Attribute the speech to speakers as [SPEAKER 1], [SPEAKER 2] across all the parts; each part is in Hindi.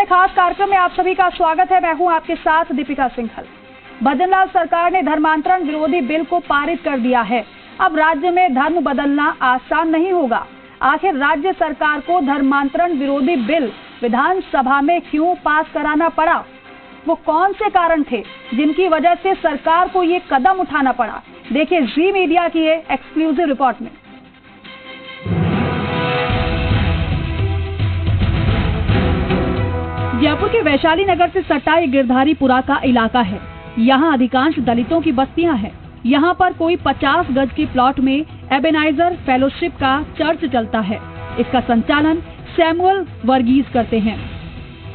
[SPEAKER 1] खास कार्यक्रम में आप सभी का स्वागत है। मैं हूं आपके साथ दीपिका सिंघल। भजनलाल सरकार ने धर्मांतरण विरोधी बिल को पारित कर दिया है। अब राज्य में धर्म बदलना आसान नहीं होगा। आखिर राज्य सरकार को धर्मांतरण विरोधी बिल विधानसभा में क्यों पास कराना पड़ा? वो कौन से कारण थे जिनकी वजह से सरकार को ये कदम उठाना पड़ा? देखिए जी मीडिया की ये एक्सक्लूसिव रिपोर्ट में। जयपुर के वैशाली नगर से सटा ये गिरधारीपुरा का इलाका है। यहाँ अधिकांश दलितों की बस्तियां हैं। यहाँ पर कोई 50 गज के प्लॉट में एबेनाइजर फेलोशिप का चर्च चलता है। इसका संचालन सैमुअल वर्गीज करते हैं।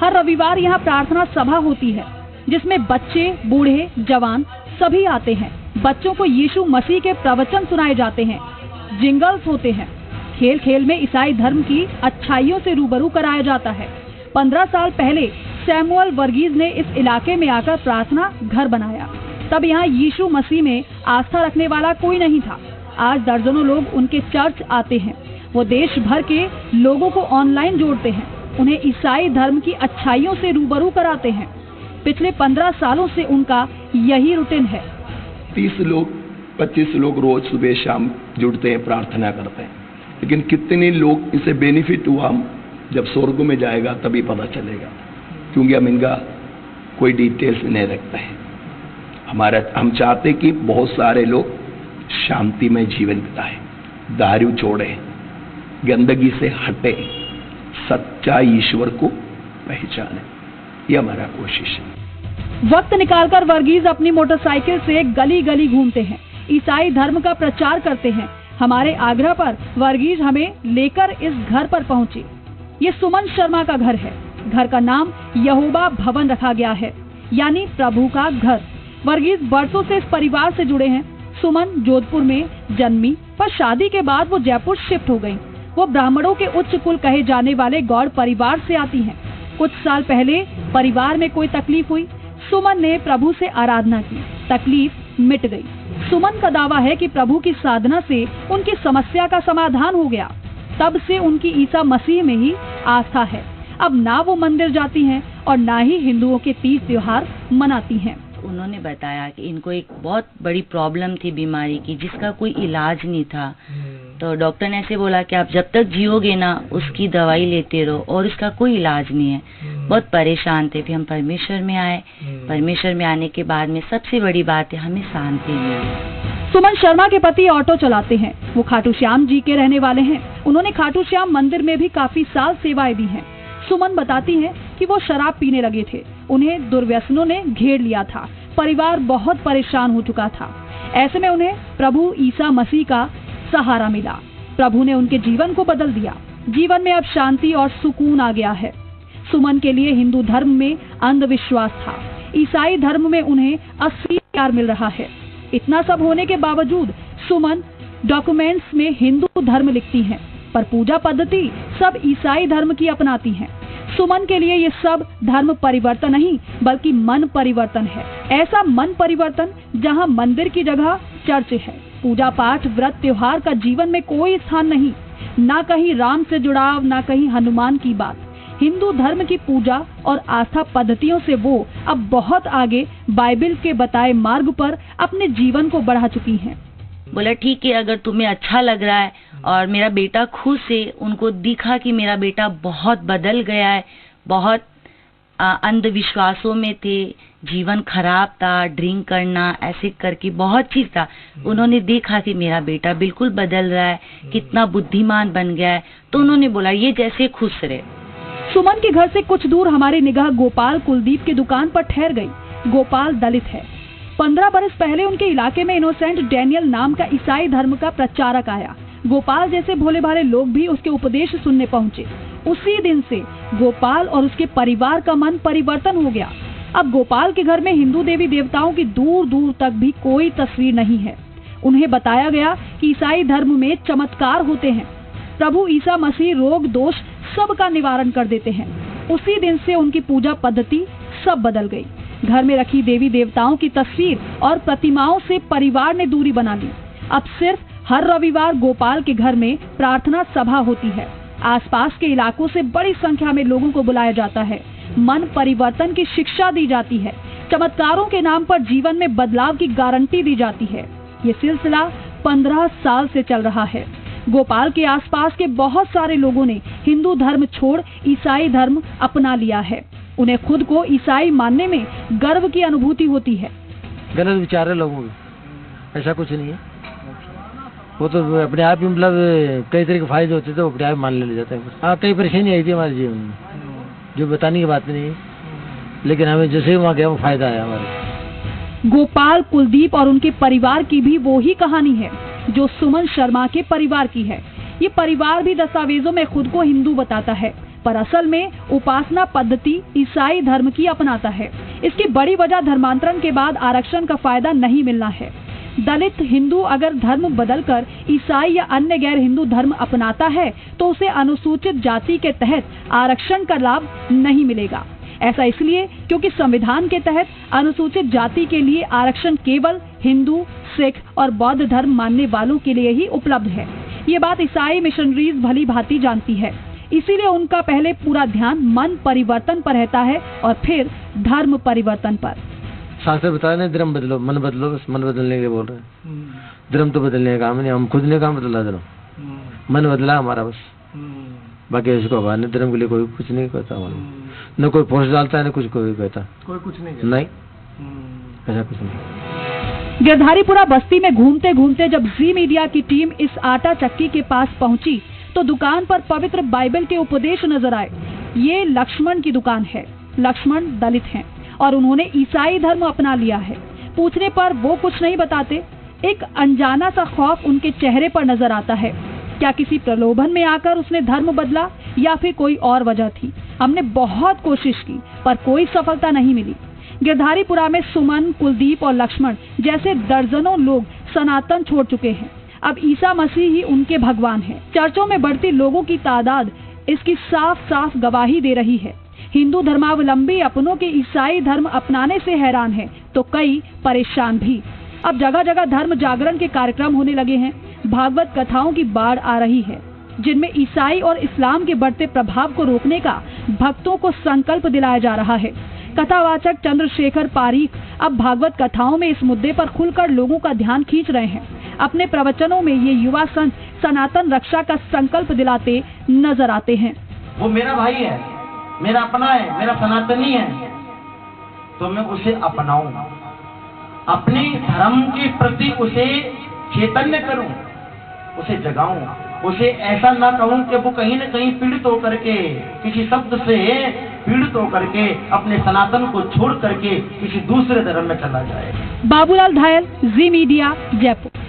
[SPEAKER 1] हर रविवार यहाँ प्रार्थना सभा होती है जिसमें बच्चे, बूढ़े, जवान सभी आते हैं। बच्चों को यीशु मसीह के प्रवचन सुनाए जाते हैं। जिंगल्स होते हैं। खेल खेल में ईसाई धर्म की अच्छाइयों से रूबरू कराया जाता है। 15 साल पहले सैमुअल वर्गीज ने इस इलाके में आकर प्रार्थना घर बनाया। तब यहाँ यीशु मसीह में आस्था रखने वाला कोई नहीं था। आज दर्जनों लोग उनके चर्च आते हैं। वो देश भर के लोगों को ऑनलाइन जोड़ते हैं, उन्हें ईसाई धर्म की अच्छाइयों से रूबरू कराते हैं। पिछले 15 सालों से उनका यही रूटीन है।
[SPEAKER 2] 30 लोग 25 लोग रोज सुबह शाम जुड़ते हैं, प्रार्थना करते हैं। लेकिन कितने लोग इसे बेनिफिट हुआ जब स्वर्ग में जाएगा तभी पता चलेगा, क्योंकि हम इनका कोई डिटेल्स नहीं रखते हैं। हम चाहते कि बहुत सारे लोग शांति में जीवन बिताए, दारू छोड़े, गंदगी से हटे, सच्चा ईश्वर को पहचाने। ये हमारा कोशिश है।
[SPEAKER 1] वक्त निकालकर वर्गीज अपनी मोटरसाइकिल से गली गली घूमते हैं, ईसाई धर्म का प्रचार करते हैं। हमारे आग्रह पर वर्गीज हमें लेकर इस घर पर पहुंचे। ये सुमन शर्मा का घर है। घर का नाम यहोवा भवन रखा गया है, यानी प्रभु का घर। वर्गीज बरसों से इस परिवार से जुड़े हैं। सुमन जोधपुर में जन्मी, पर शादी के बाद वो जयपुर शिफ्ट हो गयी। वो ब्राह्मणों के उच्च कुल कहे जाने वाले गौड़ परिवार से आती हैं। कुछ साल पहले परिवार में कोई तकलीफ हुई। सुमन ने प्रभु से आराधना की, तकलीफ मिट गई। सुमन का दावा है कि प्रभु की साधना से उनकी समस्या का समाधान हो गया। तब से उनकी ईसा मसीह में ही आस्था है। अब ना वो मंदिर जाती हैं और ना ही हिंदुओं के तीज त्योहार मनाती हैं।
[SPEAKER 3] उन्होंने बताया कि इनको एक बहुत बड़ी प्रॉब्लम थी, बीमारी की, जिसका कोई इलाज नहीं था। तो डॉक्टर ने ऐसे बोला कि आप जब तक जियोगे ना उसकी दवाई लेते रहो और उसका कोई इलाज नहीं है। बहुत परेशान थे। फिर हम परमेश्वर में आए। परमेश्वर में आने के बाद में सबसे बड़ी बात है हमें शांति मिली।
[SPEAKER 1] सुमन शर्मा के पति ऑटो चलाते हैं। वो खाटू श्याम जी के रहने वाले हैं। उन्होंने खाटू श्याम मंदिर में भी काफी साल सेवाएं दी हैं। सुमन बताती हैं कि वो शराब पीने लगे थे। उन्हें दुर्व्यसनों ने घेर लिया था। परिवार बहुत परेशान हो चुका था। ऐसे में उन्हें प्रभु ईसा मसीह का सहारा मिला। प्रभु ने उनके जीवन को बदल दिया। जीवन में अब शांति और सुकून आ गया है। सुमन के लिए हिंदू धर्म में अंधविश्वास था। ईसाई धर्म में उन्हें असली प्यार मिल रहा है। इतना सब होने के बावजूद सुमन डॉक्यूमेंट्स में हिंदू धर्म लिखती हैं, पर पूजा पद्धति सब ईसाई धर्म की अपनाती हैं। सुमन के लिए ये सब धर्म परिवर्तन नहीं बल्कि मन परिवर्तन है। ऐसा मन परिवर्तन जहां मंदिर की जगह चर्च है। पूजा पाठ, व्रत, त्योहार का जीवन में कोई स्थान नहीं। ना कहीं राम से जुड़ाव, ना कहीं हनुमान की बात। हिंदू धर्म की पूजा और आस्था पद्धतियों से वो अब बहुत आगे बाइबल के बताए मार्ग पर अपने जीवन को बढ़ा चुकी हैं।
[SPEAKER 3] बोला ठीक है, अगर तुम्हें अच्छा लग रहा है और मेरा बेटा खुश है, उनको दिखा कि मेरा बेटा बहुत बदल गया है, बहुत अंधविश्वासों में थे, जीवन खराब था, ड्रिंक करना ऐसे करके बहुत चीज था। उन्होंने देखा कि मेरा बेटा बिल्कुल बदल रहा है, कितना बुद्धिमान बन गया है, तो उन्होंने बोला ये जैसे खुश रहे।
[SPEAKER 1] सुमन के घर से कुछ दूर हमारी निगाह गोपाल कुलदीप की दुकान पर ठहर गई। गोपाल दलित है। 15 बरस पहले उनके इलाके में इनोसेंट डैनियल नाम का ईसाई धर्म का प्रचारक आया। गोपाल जैसे भोले भाले लोग भी उसके उपदेश सुनने पहुंचे। उसी दिन से गोपाल और उसके परिवार का मन परिवर्तन हो गया। अब गोपाल के घर में हिंदू देवी देवताओं की दूर दूर तक भी कोई तस्वीर नहीं है। उन्हें बताया गया कि ईसाई धर्म में चमत्कार होते हैं। प्रभु ईसा मसीह रोग दोष सब का निवारण कर देते हैं। उसी दिन से उनकी पूजा पद्धति सब बदल गई। घर में रखी देवी देवताओं की तस्वीर और प्रतिमाओं से परिवार ने दूरी बना ली। अब सिर्फ हर रविवार गोपाल के घर में प्रार्थना सभा होती है। आसपास के इलाकों से बड़ी संख्या में लोगों को बुलाया जाता है। मन परिवर्तन की शिक्षा दी जाती है। चमत्कारों के नाम पर जीवन में बदलाव की गारंटी दी जाती है। ये सिलसिला 15 साल से चल रहा है। गोपाल के आसपास के बहुत सारे लोगों ने हिंदू धर्म छोड़ ईसाई धर्म अपना लिया है। उन्हें खुद को ईसाई मानने में गर्व की अनुभूति होती है।
[SPEAKER 4] गलत विचार है लोगों के, ऐसा कुछ नहीं है। वो तो अपने आप ही मतलब कई तरह के फायदे होते थे, वो अपने आप मान ले जाते हैं। हाँ, कई परेशानी आई थी हमारे जीवन में, जो बताने की बात नहीं है, लेकिन हमें जैसे ही वहाँ गया वो फायदा आया हमारे।
[SPEAKER 1] गोपाल, कुलदीप और उनके परिवार की भी वो ही कहानी है जो सुमन शर्मा के परिवार की है। ये परिवार भी दस्तावेजों में खुद को हिंदू बताता है, पर असल में उपासना पद्धति ईसाई धर्म की अपनाता है। इसकी बड़ी वजह धर्मांतरण के बाद आरक्षण का फायदा नहीं मिलना है। दलित हिंदू अगर धर्म बदलकर ईसाई या अन्य गैर हिंदू धर्म अपनाता है तो उसे अनुसूचित जाति के तहत आरक्षण का लाभ नहीं मिलेगा। ऐसा इसलिए क्योंकि संविधान के तहत अनुसूचित जाति के लिए आरक्षण केवल हिंदू, सिख और बौद्ध धर्म मानने वालों के लिए ही उपलब्ध है। ये बात ईसाई मिशनरीज भली भांति जानती है, इसीलिए उनका पहले पूरा ध्यान मन परिवर्तन पर रहता है और फिर धर्म परिवर्तन पर।
[SPEAKER 4] शास्त्र बता रहे धर्म बदलो, मन बदलो, बस मन बदलने के लिए बोल रहे हैं। धर्म तो बदलने का काम नहीं, हम खुद ने काम बदला धर्म, मन बदला हमारा बस। बाकी इसको हमारे धर्म के लिए कोई कुछ नहीं कहता, न कोई पोस्ट डालता है न कुछ कोई कहता, कोई कुछ नहीं, ऐसा कुछ नहीं।
[SPEAKER 1] गिरधारीपुरा बस्ती में घूमते घूमते जब जी मीडिया की टीम इस आटा चक्की के पास पहुंची तो दुकान पर पवित्र बाइबल के उपदेश नजर आए। ये लक्ष्मण की दुकान है। लक्ष्मण दलित हैं और उन्होंने ईसाई धर्म अपना लिया है। पूछने पर वो कुछ नहीं बताते। एक अनजाना सा खौफ उनके चेहरे पर नजर आता है। क्या किसी प्रलोभन में आकर उसने धर्म बदला या फिर कोई और वजह थी? हमने बहुत कोशिश की पर कोई सफलता नहीं मिली। गिरधारीपुरा में सुमन, कुलदीप और लक्ष्मण जैसे दर्जनों लोग सनातन छोड़ चुके हैं। अब ईसा मसीह ही उनके भगवान हैं। चर्चों में बढ़ती लोगों की तादाद इसकी साफ साफ गवाही दे रही है। हिंदू धर्मावलंबी अपनों के ईसाई धर्म अपनाने से हैरान हैं, तो कई परेशान भी। अब जगह जगह धर्म जागरण के कार्यक्रम होने लगे हैं। भागवत कथाओं की बाढ़ आ रही है, जिनमें ईसाई और इस्लाम के बढ़ते प्रभाव को रोकने का भक्तों को संकल्प दिलाया जा रहा है। कथावाचक चंद्रशेखर पारीख अब भागवत कथाओं में इस मुद्दे पर खुलकर लोगों का ध्यान खींच रहे हैं। अपने प्रवचनों में ये युवा संत सनातन रक्षा का संकल्प दिलाते नजर आते हैं।
[SPEAKER 5] वो मेरा भाई है, मेरा अपना है, मेरा सनातनी है, तो मैं उसे अपनाऊंगा, अपने धर्म के प्रति उसे चैतन्य करूं, उसे जगाऊं, उसे ऐसा ना कहूं कि वो कहीं न कहीं पीड़ित होकर के, किसी शब्द से पीड़ित होकर के अपने सनातन को छोड़ करके किसी दूसरे धर्म में चला जाए।
[SPEAKER 1] बाबूलाल धायल, जी मीडिया, जयपुर।